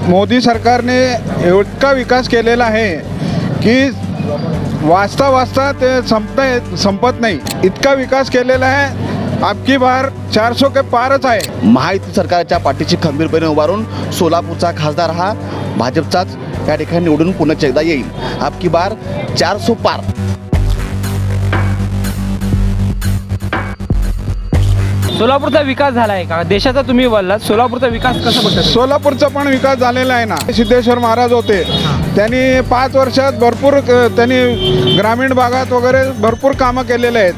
मोदी सरकारने इतका विकास केलेला आहे की वाचता वाचता ते संपत नाही, इतका विकास केलेला आहे। अबकी बार 400 के पारच आहे। महायुती सरकारच्या पाठीशी खंबीरपणे उभारून सोलापूरचा खासदार हा भाजपचाच या ठिकाणी निवडून पुन्हा एकदा येईल। अबकी बार 400 पार। सोलापूरचा विकास झाला आहे का? देशाचा तुम्ही बोललात, सोलापूरचा विकास कसा बघता? सोलापूरचा पण विकास झालेला आहे ना। सिद्धेश्वर महाराज होते, त्यांनी 5 वर्षात भरपूर त्यांनी ग्रामीण भागात वगैरे भरपूर कामं केलेले आहेत।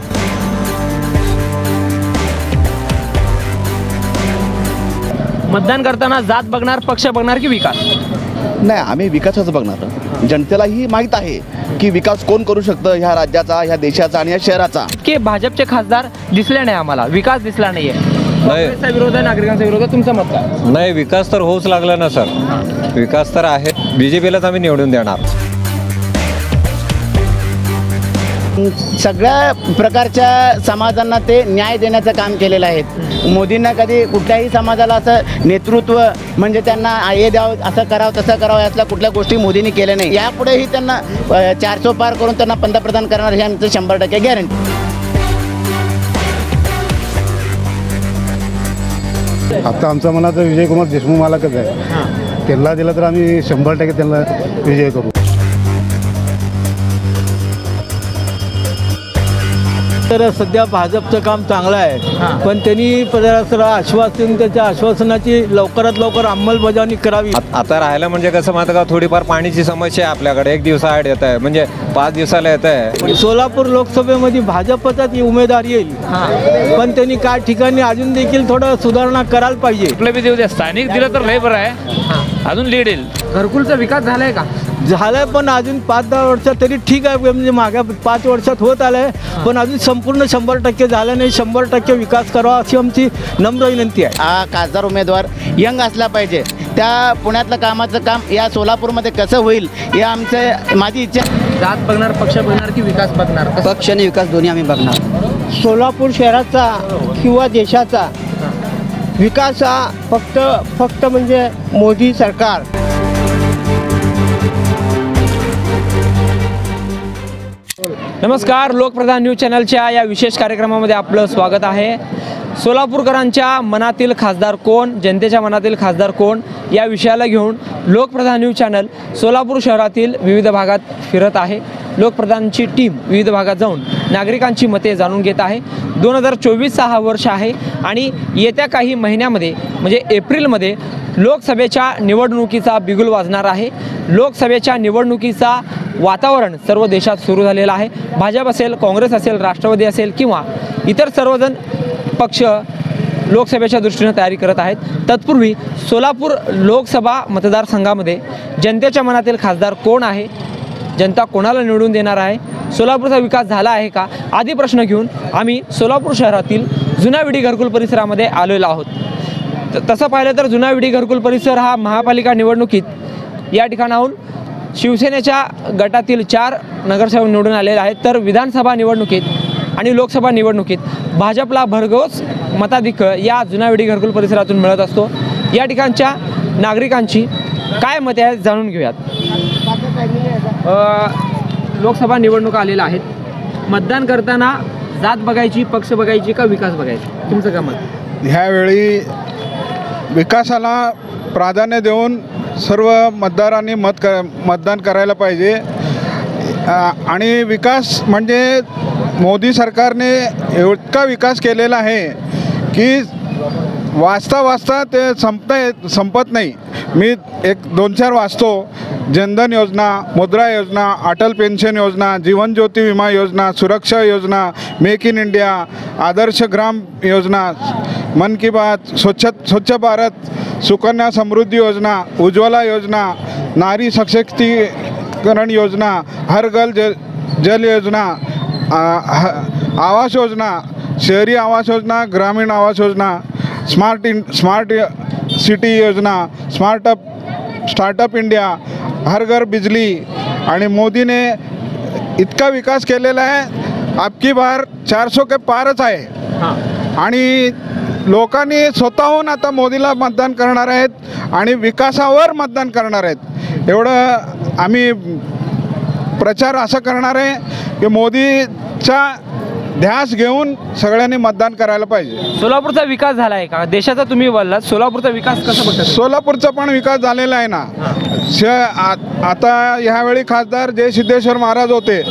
मतदान करताना जात बघणार, पक्ष बघणार की विकास? नाही, आम्ही विकासाचं बघणार। जनतेलाही माहीत आहे की विकास कोण करू शकतं ह्या राज्याचा, ह्या देशाचा आणि या शहराचा। की भाजपचे खासदार दिसले नाही, आम्हाला विकास दिसला नाहीये। काँग्रेसचा विरोध आहे, नागरिकांचा विरोध आहे, तुमचं मत काय? नाही, विकास तर होऊच लागला ना सर, विकास तर आहे। बीजेपीलाच आम्ही निवडून देणार। सगळ्या प्रकारच्या समाजांना ते न्याय देण्याचं काम केलेलं आहे। मोदींना कधी कुठल्याही समाजाला असं नेतृत्व म्हणजे त्यांना हे द्यावं, असं करावं तसं करावं यातल्या कुठल्या गोष्टी मोदींनी केल्या नाही। यापुढेही त्यांना 400 पार करून त्यांना पंतप्रधान करणार हे आमचं 100% गॅरंटी। आता आमचा मला तर विजयकुमार देशमुख मालकच आहे, त्यांना दिला तर आम्ही 100% त्यांना विजय करू। तर सध्या भाजपचं काम चांगलं आहे, पण त्यांनी आश्वासन, त्याच्या आश्वासनाची लवकरात लवकर अंमलबजावणी करावी। आता राहायला म्हणजे कसं माहिती का, थोडीफार पाण्याची समस्या आहे आपल्याकडे। 1 दिवसाआड येत आहे, म्हणजे 5 दिवसाला येत आहे। सोलापूर लोकसभेमध्ये भाजपचाच उमेदवार येईल, पण त्यांनी काय ठिकाणी अजून देखील थोडं सुधारणा करायला पाहिजे। आपलं बी देऊ द्या, स्थानिक दिलं तर लय बरं आहे, अजून लीड येईल। घरकुलचा विकास झालाय का? झालंय, पण अजून 5-10 वर्षात तरी ठीक आहे, म्हणजे मागे 5 वर्षात होत आलंय, पण अजून संपूर्ण 100% झालं नाही। 100% विकास करावा अशी आमची नम्र विनंती आहे। हा खासदार उमेदवार यंग असला पाहिजे। त्या पुण्यातलं कामाचं काम या सोलापूरमध्ये कसं होईल हे माझी इच्छा। जात बघणार, पक्ष बघणार की विकास बघणार? पक्ष आणि विकास दोन्ही आम्ही बघणार। सोलापूर शहराचा किंवा देशाचा विकास हा फक्त म्हणजे मोदी सरकार। नमस्कार, लोकप्रधान न्यूज चॅनलच्या या विशेष कार्यक्रमामध्ये आपलं स्वागत आहे। सोलापूरकरांच्या मनातील खासदार कोण, जनतेच्या मनातील खासदार कोण या विषयाला घेऊन लोकप्रधान न्यूज चॅनल सोलापूर शहरातील विविध भागात फिरत आहे। लोकप्रधानची टीम विविध भागात जाऊन नागरिकांची मते जाणून घेत आहे। 2024 हा वर्ष आहे आणि येत्या काही महिन्यामध्ये म्हणजे एप्रिलमध्ये लोकसभेच्या निवडणुकीचा बिगुल वाजणार आहे। लोकसभेच्या निवडणुकीचा वातावरण सर्व देशात सुरू झालेलं आहे। भाजप असेल, काँग्रेस असेल, राष्ट्रवादी असेल किंवा इतर सर्वजण पक्ष लोकसभेच्या दृष्टीने तयारी करत आहेत। तत्पूर्वी सोलापूर लोकसभा मतदारसंघामध्ये जनतेच्या मनातील खासदार कोण आहे, जनता कोणाला निवडून देणार आहे, सोलापूरचा विकास झाला आहे का आदी प्रश्न घेऊन आम्ही सोलापूर शहरातील जुना विडी घरकुल परिसरामध्ये आलेलो आहोत। तसं पाहिलं तर जुना विडी घरकुल परिसर हा महापालिका निवडणुकीत या ठिकाणाहून शिवसेनेच्या गटातील 4 नगरसेवक निवडून आलेले आहेत, तर विधानसभा निवडणुकीत आणि लोकसभा निवडणुकीत भाजपला भरघोस मताधिक्य या जुना विडी घरकुल परिसरातून मिळत असतो। या ठिकाणच्या नागरिकांची काय मते आहेत जाणून घेऊयात। लोकसभा निवडणुका आलेल्या आहेत, मतदान करताना जात बघायची, पक्ष बघायची का विकास बघायची? तुमचं काय मत? ह्यावेळी विकासाला प्राधान्य देऊन सर्व मतदारांनी मतदान करायला पाहिजे। आणि विकास म्हणजे मोदी सरकारने इतका विकास केलेला आहे की वाचता वाचता ते संपत नाही। मी 1-2-4 वाचतो। जनधन योजना, मुद्रा योजना, अटल पेन्शन योजना, जीवन ज्योती विमा योजना, सुरक्षा योजना, make in India, Adarsh Gram Yojana, मन की बात, स्वच्छ भारत, सुकन्या समृद्धी योजना, उज्ज्वला योजना, नारी सशक्तीकरण योजना, हर घर जल योजना, आवास योजना, शहरी आवास योजना, ग्रामीण आवास योजना, स्मार्ट सिटी योजना, स्टार्टअप इंडिया, हर घर बिजली। आणि मोदीने इतका विकास केलेला आहे, अबकी बार 400 के पारच आहे। आणि लोकांनी स्वतःहून आता मोदीला मतदान करणार आहेत आणि विकासावर मतदान करणार आहेत. एवढं आम्ही प्रचार असं करणार आहे की मोदीचा ध्यास घेऊन सगळ्यांनी मतदान करायला पाहिजे. सोलापूरचा विकास झाला आहे का? देशाचा तुम्ही बोललात, सोलापूरचा विकास कसा बघता? सोलापूरचा पण विकास झालेला आहे ना. आता ह्यावेळी खासदार जय सिद्धेश्वर महाराज होते,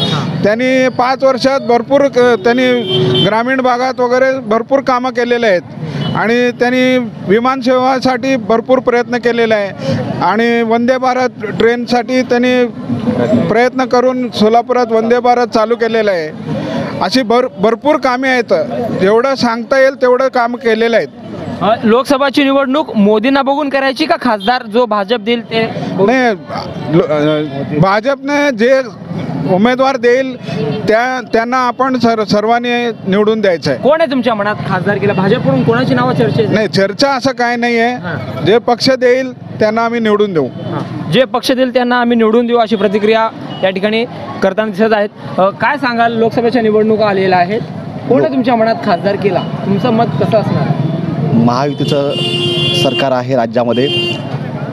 त्यांनी 5 वर्षात भरपूर त्यांनी ग्रामीण भागात वगैरे भरपूर कामं केलेले आहेत आणि त्यांनी विमानसेवासाठी भरपूर प्रयत्न केलेला आहे आणि वंदे भारत ट्रेनसाठी त्यांनी प्रयत्न करून सोलापुरात वंदे भारत चालू केलेलं आहे. अशी भरपूर कामे आहेत, जेवढं सांगता येईल तेवढं काम केलेलं आहेत. लोकसभाची निवडणूक मोदींना बघून करायची का खासदार जो भाजप देईल ते? नाही, भाजपने जे उमेदवार देईल त्यांना आपण सर्वांनी निवडून द्यायचं आहे. कोण आहे तुमच्या मनात खासदार केला? भाजपकडून कोणाची नावं चर्चेत? नाही, चर्चा असं काय नाही आहे. जे पक्ष देईल त्यांना आम्ही निवडून देऊ. जे पक्ष देईल त्यांना आम्ही निवडून देऊ अशी प्रतिक्रिया या ठिकाणी करताना दिसत आहेत. काय सांगाल, लोकसभेच्या निवडणुका आलेल्या आहेत, कोण आहे तुमच्या मनात खासदार केला? तुमचं मत कसं असणार? महायुतीचं सरकार आहे राज्यामध्ये.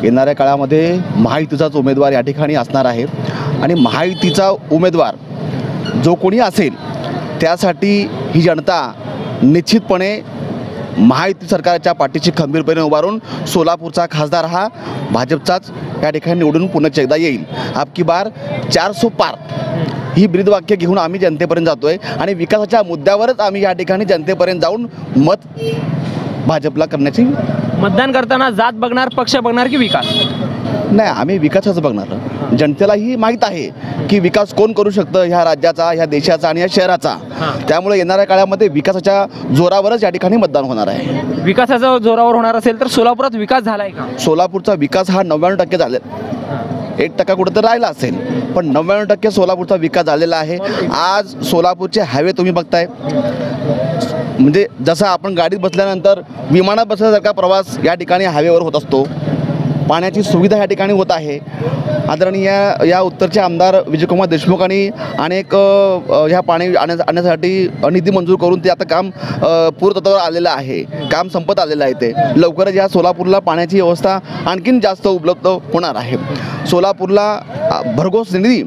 येणाऱ्या काळामध्ये महायुतीचाच उमेदवार या ठिकाणी असणार आहे आणि महायुतीचा उमेदवार जो कोणी असेल त्यासाठी ही जनता निश्चितपणे महायुती सरकारच्या पाठीशी खंबीरपणे उभारून सोलापूरचा खासदार हा भाजपचाच या ठिकाणी निवडून पुन्हा एकदा येईल. अबकी बार 400 पार ही ब्रीदवाक्य घेऊन आम्ही जनतेपर्यंत जातो आहे आणि विकासाच्या मुद्द्यावरच आम्ही या ठिकाणी जनतेपर्यंत जाऊन मत भाजपला करण्याची. मतदान करताना जात बघणार, पक्ष बघणार की विकास? नाही, आम्ही विकासाचं बघणार. जनतेलाही माहीत आहे की विकास कोण करू शकतं ह्या राज्याचा, ह्या देशाचा आणि या शहराचा. त्यामुळे येणाऱ्या काळामध्ये विकासाच्या जोरावरच या ठिकाणी मतदान होणार आहे. विकासाचा जोरावर होणार असेल तर सोलापुरात विकास झालाय का? सोलापूरचा विकास हा 99% झाले. 1% कुठं तर राहिला असेल, पण 99% सोलापूरचा विकास झालेला आहे. आज सोलापूरचे हायवे तुम्ही बघताय, म्हणजे जसं आपण गाडीत बसल्यानंतर विमानात बसल्यासारखा प्रवास या ठिकाणी हायवेवर होत असतो. पाण्याची सुविधा या ठिकाणी होत आहे. आदरणीय या उत्तरचे आमदार विजयकुमार देशमुखांनी अनेक ह्या पाणी आणण्यासाठी निधी मंजूर करून ते आता काम पूर्तत्वावर आलेलं आहे. काम संपत आलेलं आहे. ते लवकरच या सोलापूरला पाण्याची व्यवस्था आणखीन जास्त उपलब्ध होणार आहे. सोलापूरला भरघोस निधी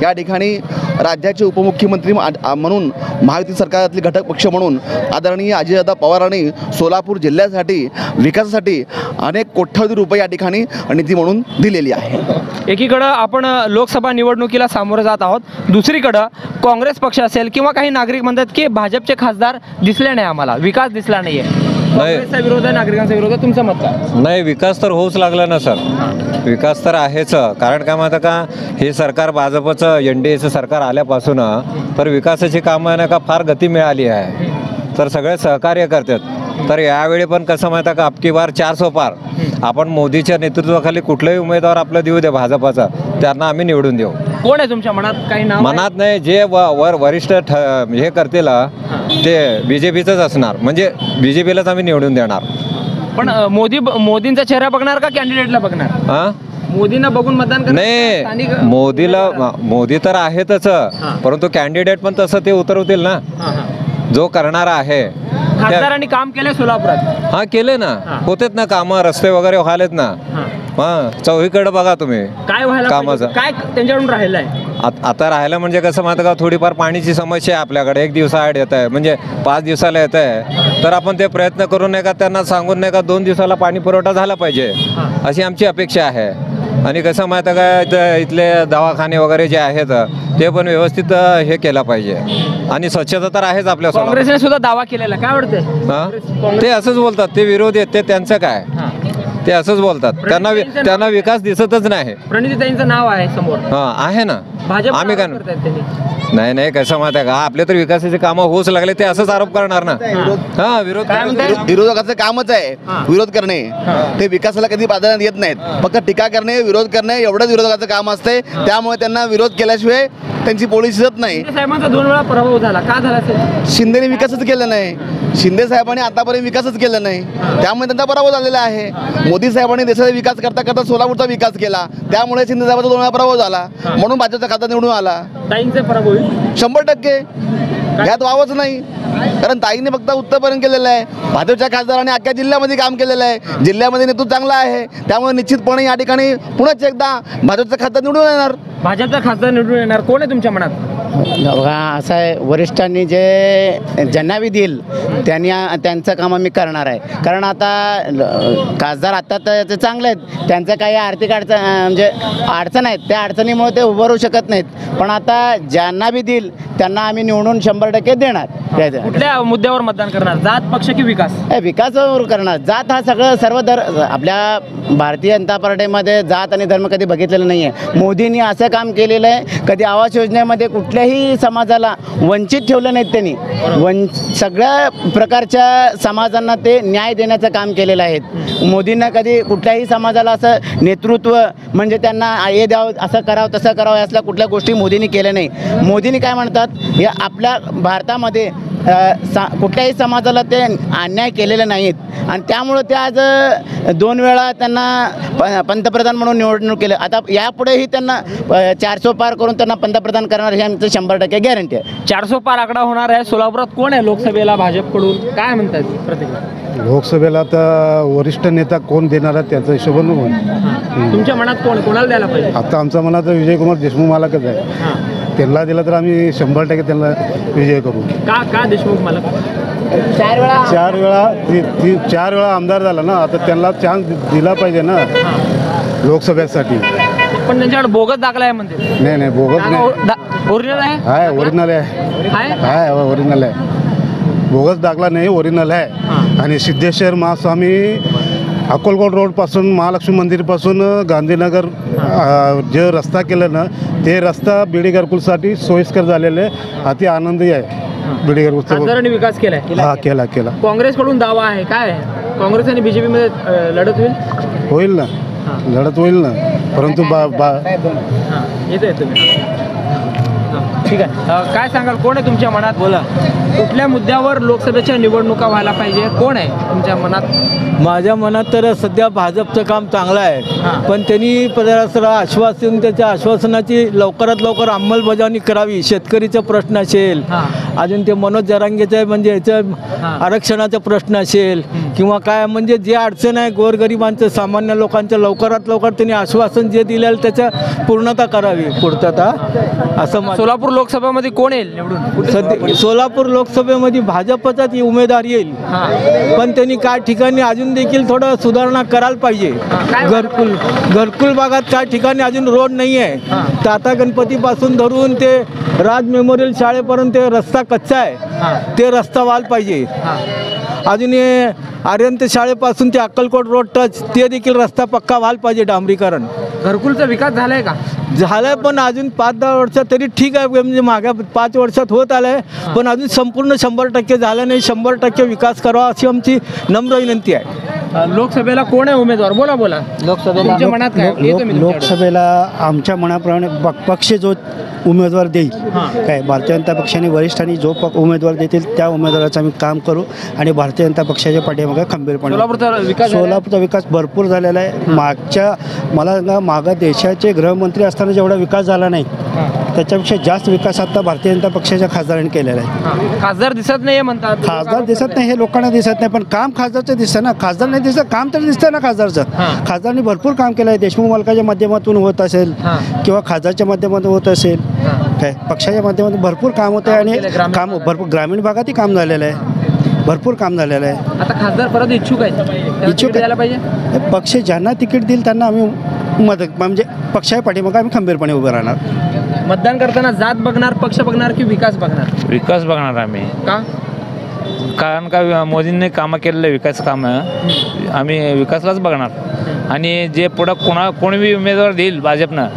या ठिकाणी राज्याचे उपमुख्यमंत्री म्हणून महायुती सरकारातले घटक पक्ष म्हणून आदरणीय अजितदादा पवारांनी सोलापूर जिल्ह्यासाठी विकासासाठी अनेक कोट्यवधी रुपये या ठिकाणी निधी म्हणून दिलेली आहे. एकीकडं आपण लोकसभा निवडणुकीला सामोरं जात आहोत, दुसरीकडं काँग्रेस पक्ष असेल किंवा काही नागरिक म्हणतात की भाजपचे खासदार दिसले नाही, आम्हाला विकास दिसला नाहीये. काँग्रेसचा विरोध आहे, नागरिकांचा विरोध आहे, तुमचं मत काय? नाही, विकास तर होऊच लागला ना सर. विकास तर आहेच. कारण काय माहिती का, हे सरकार भाजपचं NDAचं सरकार आल्यापासून तर विकासाची कामं ना का फार गती मिळाली आहे, तर सगळे सहकार्य करतात. तर यावेळी पण कसं माहिती का, अबकी बार 400 पार आपण मोदीच्या नेतृत्वाखाली कुठलाही उमेदवार आपला देऊ दे भाजपाचा, त्यांना आम्ही निवडून देऊ. कोण आहे तुमच्या मनात? काही नाव मनात नाही, जे वरिष्ठ हे करतील ते BJPचंच असणार, म्हणजे BJPलाच आम्ही निवडून देणार. पण मोदींचा चेहरा बघणार का कॅन्डिडेटला बघणार? हां, मोदींना बघून मतदान करणार? नाही, मोदी तर आहेतच, परंतु कॅन्डिडेट पण तसं ते उतरवतील ना, जो करणारा आहे. खासदारांनी काम केले सोलापुरात? हा, केले ना, होतेत ना कामं, रस्ते वगैरे व्हालेत ना. हां, चौहीकडे बघा तुम्ही काय व्हायला कामाचं. काय त्यांच्याकडून राहिलंय? आता राहिलं म्हणजे कसं माहिती का, थोडीफार पाणीची समस्या आहे आपल्याकडे. 1 दिवसाआड येत आहे, म्हणजे 5 दिवसाला येत आहे, तर आपण ते प्रयत्न करून नाही का त्यांना सांगून नाही का 2 दिवसाला पाणी पुरवठा झाला पाहिजे, अशी आमची अपेक्षा आहे. आणि कसं माहिती का, इथले दवाखाने वगैरे जे आहेत ते पण व्यवस्थित हे केलं पाहिजे. आणि स्वच्छता तर आहेच आपल्या. काँग्रेसने सुद्धा दावा केलेला, काय वाटतं? हां, ते असंच बोलतात, ते विरोधी आहेत, ते त्यांचं काय, ते असंच बोलतात. त्यांना विकास दिसतच नाही. प्रणितीताईंचं नाव आहे समोर. हां, आहे ना. भाजप आम्ही काय नाही, कसं माहिती आहे का, आपले तर विकासाचे कामं होऊच लागले, ते असंच आरोप करणार ना. हां, विरोधकाचं कामच आहे विरोध करणे. ते विकासाला कधी प्राधान्य देत नाहीत, फक्त टीका करणे, विरोध करणे एवढंच विरोधकाचं काम असते. त्यामुळे त्यांना विरोध केल्याशिवाय त्यांची पोळी शिजत नाही. साहेबांचा 2 वेळा पराभव झाला, का झाला असेल? शिंदेने विकासच केलं नाही. शिंदे साहेबांनी आतापर्यंत विकासच केला नाही, त्यामुळे त्यांचा पराभव झालेला आहे. मोदी साहेबांनी देशाचा विकास करता करता सोलापूरचा विकास केला, त्यामुळे शिंदे साहेबांचा 2 वेळा पराभव झाला, म्हणून भाजपचा खासदार निवडून आला. ताईंचे पराभव 100%. यात वावच नाही. कारण ताईंनी फक्त उत्तरपर्यंत केलेलं आहे, भाजपच्या खासदारांनी अख्ख्या जिल्ह्यामध्ये काम केलेलं आहे, जिल्ह्यामध्ये नेतृत्व चांगलं आहे, त्यामुळे निश्चितपणे या ठिकाणी पुन्हा एकदा भाजपचा खासदार निवडून येणार. भाजपचा खासदार निवडून येणार. कोण आहे तुमच्या मनात? बघा असं आहे, वरिष्ठांनी जे ज्यांना बी देईल त्यांचं काम आम्ही करणार आहे. कारण आता खासदार आता तर ते चांगले आहेत, त्यांचं काही आर्थिक म्हणजे अडचण आहेत, त्या अडचणीमुळे ते उभं राहू शकत नाहीत. पण आता ज्यांना बी देईल त्यांना आम्ही निवडून 100% देणार. कुठल्या मुद्द्यावर मतदान करणार? जात, पक्ष की विकास? विकासावर करणार. जात हा सर्व आपल्या भारतीय जनता पार्टीमध्ये जात आणि धर्म कधी बघितलेलं नाही आहे. मोदींनी असं काम केलेलं आहे, कधी आवास योजनेमध्ये कुठल्याही समाजाला वंचित ठेवलं नाहीत त्यांनी. सगळ्या प्रकारच्या समाजांना ते न्याय देण्याचं काम केलेलं आहे. मोदींना कधी कुठल्याही समाजाला असं नेतृत्व म्हणजे त्यांना हे द्यावं, असं करावं तसं करावं असल्या कुठल्या गोष्टी मोदींनी केल्या नाही. मोदींनी काय म्हणतात, या आपल्या भारतामध्ये कुठल्याही समाजाला ते अन्याय केलेले नाहीत आणि त्यामुळं ते आज 2 वेळा त्यांना पंतप्रधान म्हणून निवडणूक केलं. आता यापुढेही त्यांना 400 पार करून त्यांना पंतप्रधान करणार हे आमचं 100% गॅरंटी आहे. 400 पार आकडा होणार आहे. सोलापुरात कोण आहे लोकसभेला भाजपकडून? काय म्हणतात प्रतिक्रिया? लोकसभेला तर वरिष्ठ नेता कोण देणार आहे त्याचा हिशोबानं होईल. तुमच्या मनात कोण, कोणाला द्यायला पाहिजे? आता आमच्या मनात विजयकुमार देशमुख मालकच आहे. त्यांना दिलं तर आम्ही 100% त्यांना विजय करू. का देशमुख मला? 4 वेळा आमदार झाला ना, आता त्यांना चान्स दिला पाहिजे ना लोकसभेसाठी. पण त्यांच्याकडे बोगस दाखला आहे म्हणते. नाही बोगस नाही, ओरिजिनल आहे. आहे ओरिजिनल आहे, ओरिजिनल आहे. बोगस दाखला नाही, ओरिजिनल आहे. आणि सिद्धेश्वर महास्वामी अक्कलकोट रोडपासून महालक्ष्मी मंदिरपासून गांधीनगर जे रस्ता केलं ना, ते रस्ता बीडी घरकुलसाठी सोयीस्कर झालेले, अति आनंदी आहे. बीडी खासदारांनी विकास केलाय. हा केला. काँग्रेसकडून दावा आहे, काय काँग्रेस आणि बीजेपी मध्ये लढत होईल ना, लढत होईल ना, परंतु येते तुम्ही. ठीक आहे, काय सांगाल, कोण आहे तुमच्या मनात? बोला. कुठल्या मुद्द्यावर लोकसभेच्या निवडणुका व्हायला पाहिजे? कोण आहे तुमच्या मनात? माझ्या मनात तर सध्या भाजपचं काम चांगलं आहे, पण त्यांनी जरा आश्वासन, त्याच्या आश्वासनाची लवकरात लवकर अंमलबजावणी करावी. शेतकरीचा प्रश्न असेल, अजून ते मनोज जरांगेचं म्हणजे याचं आरक्षणाचा प्रश्न असेल, किंवा काय म्हणजे जे अडचण आहे गोरगरिबांचं, सामान्य लोकांचं, लवकरात लवकर त्यांनी आश्वासन जे दिलेलं त्याच्या पूर्णता करावी, पूर्तता. असं सोलापूर लोकसभेमध्ये कोण येईल निवडून? सध्या सोलापूर लोकसभेमध्ये भाजपचाच उमेदवार येईल, पण त्यांनी काय ठिकाणी अजून देखील थोडं सुधारणा करायला पाहिजे. घरकुल भागात काय ठिकाणी अजून रोड नाही आहे. टाटा गणपतीपासून धरून ते राज मेमोरियल शाळेपर्यंत ते रस्ता कच्चा आहे, ते रस्ता व्हायला पाहिजे. अजून हे आर्यंत शाळेपासून ते अक्कलकोट रोड टच ते देखील रस्ता पक्का व्हायला पाहिजे, डांबरीकरण. घरकुलचा विकास झालाय का? झालं, पण अजून 5-10 वर्षात तरी ठीक आहे, म्हणजे मागे 5 वर्षात होत आलं आहे, पण अजून संपूर्ण 100% झालं नाही. 100% विकास करावा अशी आमची नम्र विनंती आहे. लोकसभेला कोण आहे उमेदवार? बोला. तुमच्या मनात काय? लोकसभेला आमच्या मनाप्रमाणे पक्ष जो उमेदवार देईल, काय भारतीय जनता पक्षाने वरिष्ठांनी जो उमेदवार देतील त्या उमेदवाराचं आम्ही काम करू आणि भारतीय जनता पक्षाच्या पाठीमागे खंबीरपणे. सोलापूरचा विकास भरपूर झालेला आहे. मला सांगा, मागं देशाचे गृहमंत्री असताना जेवढा विकास झाला नाही त्याच्यापेक्षा जास्त विकास आता भारतीय जनता पक्षाच्या खासदारांनी केलेला आहे. खासदार दिसत नाही म्हणतात. खासदार दिसत नाही हे लोकांना दिसत नाही, पण काम खासदारचं दिसतं ना. खासदार नाही दिसतं, काम तर दिसतं ना खासदारचं. खासदारांनी भरपूर काम केलं आहे. देशमुख मालकाच्या माध्यमातून होत असेल किंवा खासदारच्या माध्यमातून होत असेल, काय पक्षाच्या माध्यमातून भरपूर काम होतं आहे आणि काम भरपूर ग्रामीण भागातही काम झालेलं आहे, भरपूर काम झालेलं आहे. आता खासदार परत इच्छुक आहेत, इच्छुक द्यायला पाहिजे. पक्ष ज्यांना तिकीट देईल त्यांना आम्ही मदत म्हणजे पक्षाच्या पाठीमागे आम्ही खंबीरपणे उभं राहणार. मतदान करताना जात बघणार, पक्ष बघणार की विकास बघणार? विकास बघणार आम्ही. का? कारण का मोदींनी कामं केलेलं विकास कामं, आम्ही विकासलाच बघणार. आणि जे पुढं कोणी उमेदवार देईल भाजपनं,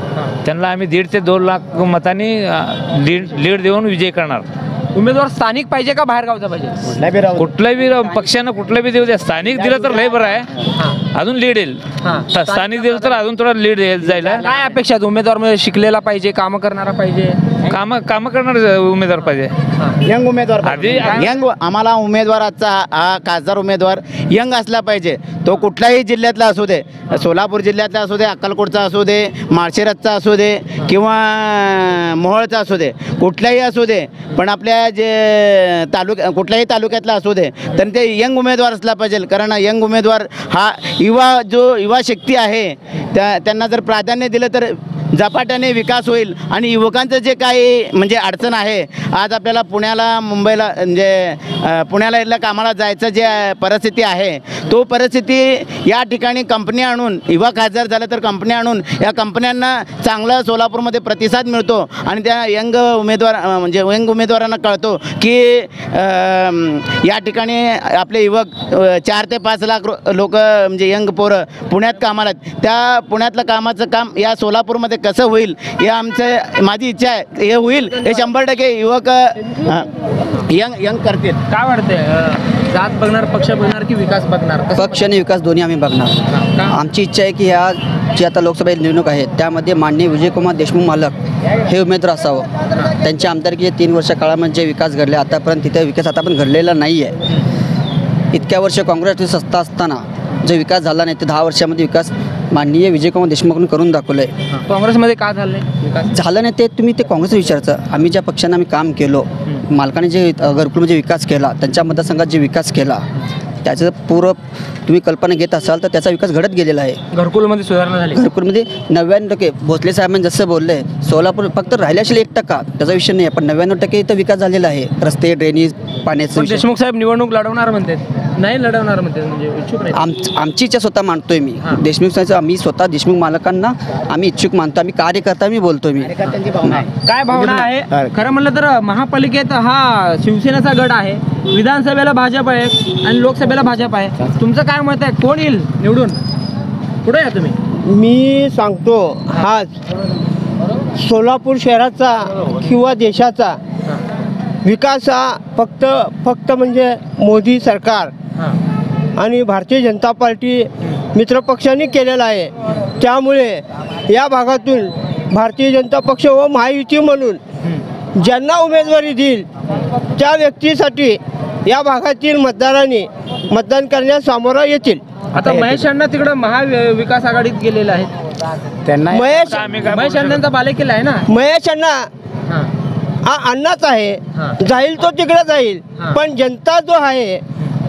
त्यांना आम्ही 1.5 ते 2 लाख मतांनी लीड देऊन विजय करणार. उमेदवार स्थानिक पाहिजे का बाहेर गावचा पाहिजे? कुठल्याही पक्षानं कुठलं बी देऊ द्या. स्थानिक दिलं तर लय बरं आहे, अजून लीड येईल. स्थानिक दिलं तर अजून थोडा लीड येईल जायला. काय अपेक्षा? उमेदवार म्हणजे शिकलेला पाहिजे, कामं करणारा पाहिजे? कामं करणार उमेदवार पाहिजे. यंग उमेदवार आधी- यंग आम्हाला उमेदवाराचा हा खासदार उमेदवार यंग असला पाहिजे. तो कुठल्याही जिल्ह्यातला असू दे, सोलापूर जिल्ह्यातला असू दे, अक्कलकोटचा असू दे, माळशिरसचा असू दे किंवा मोहोळचा असू दे, कुठलाही असू दे, पण आपल्या जे कुठल्याही तालुक्यातला असू दे, तर ते यंग उमेदवार असला पाहिजे. कारण यंग उमेदवार हा युवा शक्ती आहे, त्यांना जर प्राधान्य दिलं तर झपाट्याने विकास होईल. आणि युवकांचं जे काही म्हणजे अडचण आहे, आज आपल्याला पुण्याला मुंबईला म्हणजे पुण्याला इथल्या कामाला जायचं जे परिस्थिती आहे, तो परिस्थिती या ठिकाणी कंपनी आणून, युवा खासदार झालं तर कंपनी आणून या कंपन्यांना चांगलं सोलापूरमध्ये प्रतिसाद मिळतो आणि त्या यंग उमेदवारांना कळतो की या ठिकाणी आपले युवक 4 ते 5 लाख लोक म्हणजे यंग पोरं पुण्यात कामाला आहेत. त्या पुण्यातलं कामाचं काम या सोलापूरमध्ये कसं होईल हे माझी इच्छा आहे. हे होईल, हे 100% युवक यंग करतील. काय वाटतंय, जात बघणार, पक्ष बघणार की विकास बघणार? पक्ष आणि विकास दोन्ही आम्ही बघणार. आमची इच्छा आहे की ह्या जी आता लोकसभा निवडणूक आहे त्यामध्ये माननीय विजयकुमार देशमुख मालक हे उमेदवार असावं. त्यांच्या आमदारकीचे 3 वर्ष काळामध्ये जे विकास घडले आतापर्यंत तिथे विकास आता पण घडलेला नाही आहे. इतक्या वर्ष काँग्रेसची सत्ता असताना जो विकास झाला नाही ते 10 वर्षामध्ये विकास माननीय विजयकुमार देशमुखांनी करून दाखवलं आहे. काँग्रेसमध्ये का झालं नाही विकास? झालं नाही ते तुम्ही ते काँग्रेस विचारायचं. आम्ही ज्या पक्षांना आम्ही काम केलो, मालकाने जे घरकुलमध्ये विकास केला, त्यांच्या मतदारसंघात जे विकास केला त्याचं पूर्ण तुम्ही कल्पना घेत असाल तर त्याचा विकास घडत गेलेला आहे. घरकुलमध्ये सुधारणा झाली. घरकुलमध्ये 99% भोसले साहेबांनी जसं बोलले, सोलापूर फक्त राहिले असेल 1% त्याचा विषय नाही आहे, पण 99% इथं विकास झालेला आहे. रस्ते, ड्रेनेज, पाण्याचं विषय. देशमुख साहेब निवडणूक लढवणार म्हणतात, नाही लढवणार म्हणतात, म्हणजे इच्छुक नाही. आमची इच्छा स्वतः मानतोय मी. देशमुख साहेब आम्ही स्वतः देशमुख मालकांना आम्ही इच्छुक मानतो. आम्ही कार्यकर्ता मी बोलतोय मी. काय भावना आहे? खरं म्हणलं तर महापालिकेत हा शिवसेनेचा गट आहे, विधानसभेला भाजप आहे आणि लोकसभेला भाजप आहे. तुमचं काय मत आहे, कोण येईल निवडून? पुढे या तुम्ही. मी सांगतो, हा सोलापूर शहराचा किंवा देशाचा विकास हा फक्त म्हणजे मोदी सरकार आणि भारतीय जनता पार्टी मित्रपक्षांनी केलेला आहे. त्यामुळे या भागातून भारतीय जनता पक्ष व महायुती म्हणून ज्यांना उमेदवारी देईल त्या व्यक्तीसाठी या भागातील मतदारांनी मतदान करण्यास सामोरं येतील. आता महेश अण्णा तिकडं महाविकास आघाडीत गेलेले आहेत. त्यांना महेश अण्णांचा बालेकिल्ला आहे ना. महेश अण्णा हा अण्णाच आहे, जाईल तो तिकडे जाईल, पण जनता जो आहे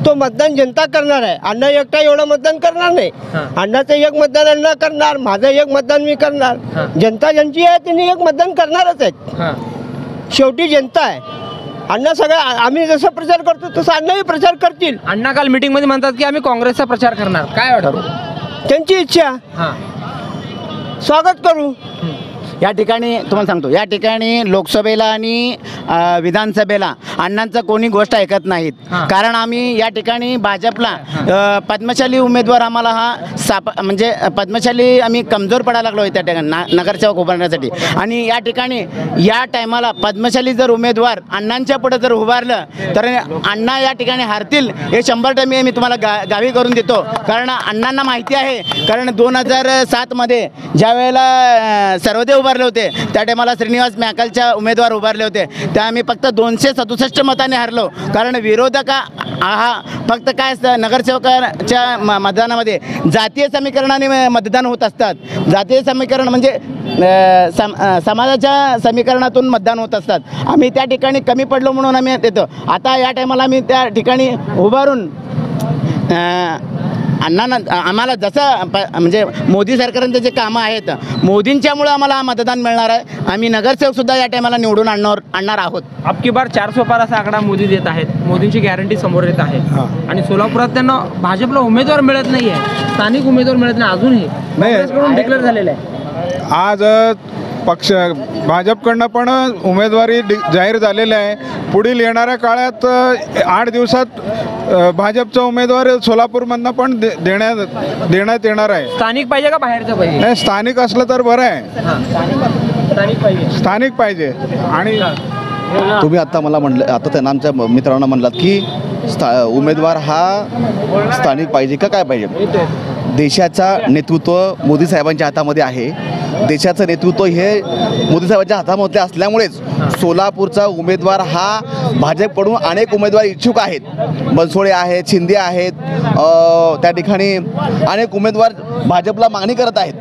तो मतदान जनता करणार आहे. अण्णा एकटा एवढं मतदान करणार नाही. अण्णाचं एक मतदान अण्णा करणार, माझं एक मतदान मी करणार. जनता ज्यांची आहे त्यांनी एक मतदान करणारच आहेत. शेवटी जनता आहे. अण्णा सगळं आम्ही जसं प्रचार करतो तसं अण्णाही प्रचार करतील. अण्णा काल मीटिंग मध्ये म्हणतात की आम्ही काँग्रेसचा प्रचार करणार. काय वाटतं? त्यांची इच्छा, स्वागत करू. या ठिकाणी तुम्हाला सांगतो, या ठिकाणी लोकसभेला आणि विधानसभेला अण्णांचं कोणी गोष्ट ऐकत नाहीत. कारण आम्ही या ठिकाणी भाजपला पद्मशाली उमेदवार आम्हाला हा म्हणजे पद्मशाली आम्ही कमजोर पडायला लागलो आहे त्या ठिकाणी नगरसेवक उभारण्यासाठी. आणि या ठिकाणी या टायमाला पद्मशाली जर उमेदवार अण्णांच्या पुढे जर उभारलं तर अण्णा या ठिकाणी हारतील हे 100% मी तुम्हाला गावी करून देतो. कारण अण्णांना माहिती आहे. कारण 2007 ज्या वेळेला सर्वदेव उभारले होते त्या टायमाला श्रीनिवास मॅकलच्या उमेदवार उभारले होते, त्या आम्ही फक्त 267 मताने हारलो. कारण विरोधक हा फक्त काय असतं, नगरसेवकाच्या मतदानामध्ये जातीय समीकरणाने मतदान होत असतात. जातीय समीकरण म्हणजे समाजाच्या समीकरणातून मतदान होत असतात. आम्ही त्या ठिकाणी कमी पडलो म्हणून आम्ही येतो. आता या टायमाला आम्ही त्या ठिकाणी उभारून अण्णांना आम्हाला जसं म्हणजे मोदी सरकारांचे जे कामं आहेत, मोदींच्यामुळं आम्हाला मतदान मिळणार आहे. आम्ही नगरसेवकसुद्धा या टायमाला निवडून आणणार आहोत. अबकी बार 400 पार असा आकडा मोदी देत आहेत. मोदींची गॅरंटी समोर येत आहे. आणि सोलापुरात त्यांना भाजपला उमेदवार मिळत नाही आहे, स्थानिक उमेदवार मिळत नाही अजूनही. काँग्रेसकडून डिक्लेअर झालेलं आहे. आज भाजपकडनं पण उमेदवारी जाहीर झालेली आहे. पुढील येणाऱ्या काळात 8 दिवसात भाजपचा उमेदवार सोलापूरमधनं पण देण्यात येणार आहे. स्थानिक पाहिजे का बाहेरचं पाहिजे? नाही, स्थानिक असलं तर बरं आहे. स्थानिक पाहिजे. आणि तुम्ही आता मला म्हणलं, आता त्यांना आमच्या मित्रांना म्हणलात की उमेदवार हा स्थानिक पाहिजे का काय पाहिजे. देशाचा नेतृत्व मोदी साहेबांच्या हातामध्ये आहे. देशाचं नेतृत्व हे मोदी साहेबांच्या हातामध्ये असल्यामुळेच सोलापूरचा उमेदवार हा भाजपकडून अनेक उमेदवार इच्छुक आहेत. बनसोडे आहेत, शिंदे आहेत, त्या ठिकाणी अनेक उमेदवार भाजपला मागणी करत आहेत.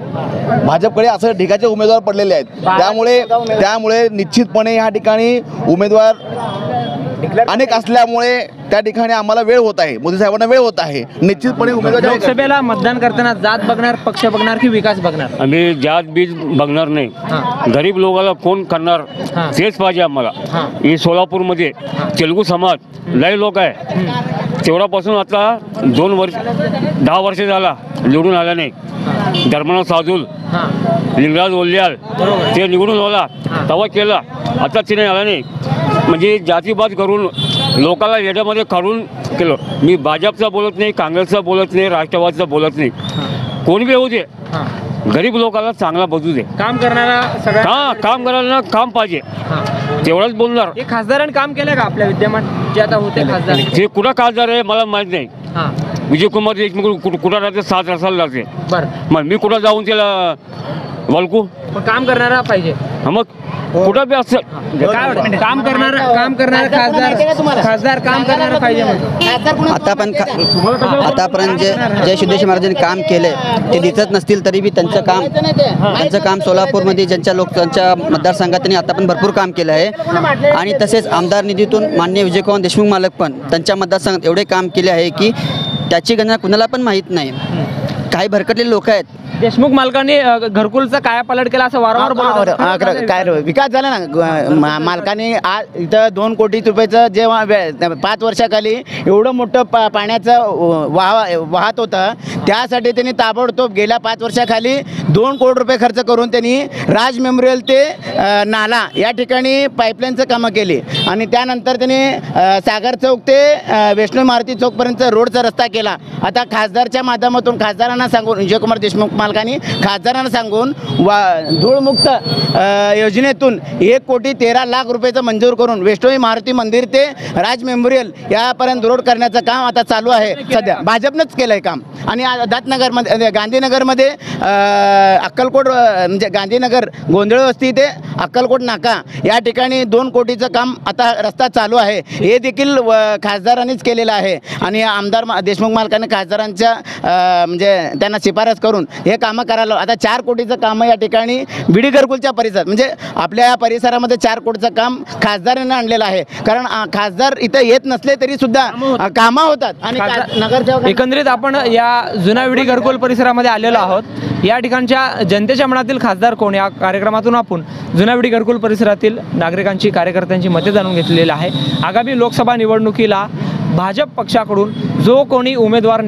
भाजपकडे असं ढिगाचे उमेदवार पडलेले आहेत. त्यामुळे निश्चितपणे ह्या ठिकाणी उमेदवार अनेक असल्यामुळे त्या ठिकाणी आम्हाला वेळ होत आहे, मोदी साहेबांना वेळ होत आहे. निश्चितपणे उमेदवार लोकसभेला मतदान करताना जात बघणार, पक्ष बघणार की विकास बघणार? आम्ही जात बीज बघणार नाही. गरीब लोकांना कोण करणार तेच पाहिजे आम्हाला. ही सोलापूरमध्ये तेलुगू समाज लय लोक आहे. तेवढ्यापासून आता 10 वर्ष झाला निवडून आला नाही. धर्मनाथ साधूल, लिंगराज ओल्याल ते निवडून आला तेव्हा केला, आता तिने आला नाही. म्हणजे जातीवाद करून लोकांना येण्यामध्ये काढून केलं. मी भाजपचा बोलत नाही, काँग्रेसचा बोलत नाही, राष्ट्रवादीचा बोलत नाही. कोणी बी होऊ दे, गरीब लोकांना चांगला बघू दे. काम करणारा सगळ्या काम करायला काम पाहिजे तेवढंच बोलणार. हे खासदारांनी काम केलं का आपल्या विद्यमान जे आता होते खासदार? ते कुठं खासदार आहे मला माहीत नाही. विजयकुमार देशमुख कुठं राहते, 7 वर्षाला राहते. बरं, मग मी कुठं जाऊन त्याला वळकू? काम करणारा पाहिजे. मग कुठं बी असं काम करणारा खासदार काम करणारा पाहिजे. आतापर्यंत जे सिद्धेश्वर महाराजांनी काम केले ते दिसत नसतील तरी बी त्यांचं काम सोलापूरमध्ये त्यांच्या मतदारसंघात त्यांनी आता पण भरपूर काम केलं आहे. आणि तसेच आमदार निधीतून माननीय विजयकुमार देशमुख मालक पण त्यांच्या मतदारसंघात एवढे काम केले आहे की त्याची गणना कुणाला पण माहीत नाही. काही भरकटलेले लोक आहेत. देशमुख मालकांनी घरकुलचा कायापालट केला असं वारंवार बोलत. काय विकास झाला ना मालकाने. आज इथं 2 कोटी रुपयाचं जेव्हा 5 वर्षाखाली एवढं मोठं पाण्याचं वाहत होतं, त्यासाठी त्यांनी ताबडतोब गेल्या 5 वर्षाखाली 2 कोटी रुपये खर्च करून त्यांनी राज मेमोरियल ते नाला या ठिकाणी पाईपलाईनचं कामं केली. आणि त्यानंतर त्यांनी सागर चौक ते वैष्णव मारुती चौकपर्यंत रोडचा रस्ता केला. आता खासदारच्या माध्यमातून खासदारांना सांगून विजयकुमार देशमुख मालकांनी खासदारांना सांगून धूळमुक्त योजनेतून 1,13,00,000 रुपयाचं मंजूर करून वैष्णवी मारुती मंदिर ते राज मेमोरियल यापर्यंत रोड करण्याचं काम आता चालू आहे. सध्या भाजपनंच केलं आहे काम. आणि दातनगरमध्ये गांधीनगरमध्ये अक्कलकोट म्हणजे गांधीनगर गोंधळ वस्ती ते अक्कलकोट नाका या ठिकाणी 2 कोटीचं काम आता रस्ता चालू आहे. हे देखील खासदारांनीच केलेलं आहे. आणि आमदार देशमुख मालकांनी खासदारांच्या म्हणजे त्यांना शिफारस करून हे कामं करायला. आता 4 कोटीचं कामं या ठिकाणी बिडी घरकुलच्या परिसरात म्हणजे आपल्या या परिसरामध्ये 4 कोटीचं काम खासदारांनी आणलेलं आहे. कारण खासदार इथं येत नसले तरी सुद्धा कामं होतात. आणि नगरसेवक एकंदरीत आपण या जुना विडी घरकुल परिसरामध्ये आलेलो आहोत. या ठिकाणच्या जनतेच्या मनातील खासदार कोण या कार्यक्रमातून आपण जुना विडी घरकुल परिसरातील नागरिकांची, कार्यकर्त्यांची मते जाणून घेतलेली आहे. आगामी लोकसभा निवडणुकीला भाजप पक्षाकडून जो कोणी उमेदवार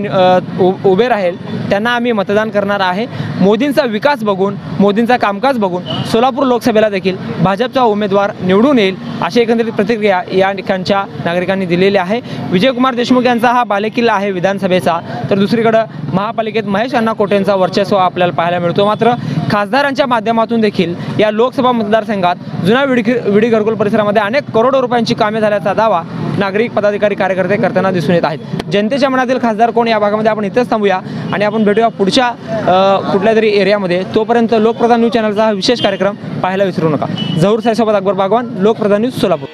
उभे राहील त्यांना आम्ही मतदान करणार आहे. मोदींचा विकास बघून, मोदींचा कामकाज बघून सोलापूर लोकसभेला देखील भाजपचा उमेदवार निवडून येईल अशी एकंदरीत प्रतिक्रिया या ठिकाणच्या नागरिकांनी दिलेली आहे. विजयकुमार देशमुख यांचा हा बालेकिल्ला आहे विधानसभेचा, तर दुसरीकडं महापालिकेत महेश अण्णा कोटेंचा वर्चस्व आपल्याला पाहायला मिळतो. मात्र खासदारांच्या माध्यमातून देखील या लोकसभा मतदारसंघात जुना विडी घरकुल परिसरामध्ये अनेक करोडो रुपयांची कामे झाल्याचा दावा नागरिक, पदाधिकारी, कार्यकर्ते करताना दिसून येत आहेत. जनतेच्या मनातील खासदार कोण या भागामध्ये आपण इथेच थांबूया आणि आपण भेटूया पुढच्या कुठल्या तरी एरियामध्ये. तोपर्यंत लोकप्रधान न्यूज चॅनलचा हा विशेष कार्यक्रम पाहायला विसरू नका. झहूर साहेबसोबत अकबर बागवान, लोकप्रधान न्यूज सोलापूर.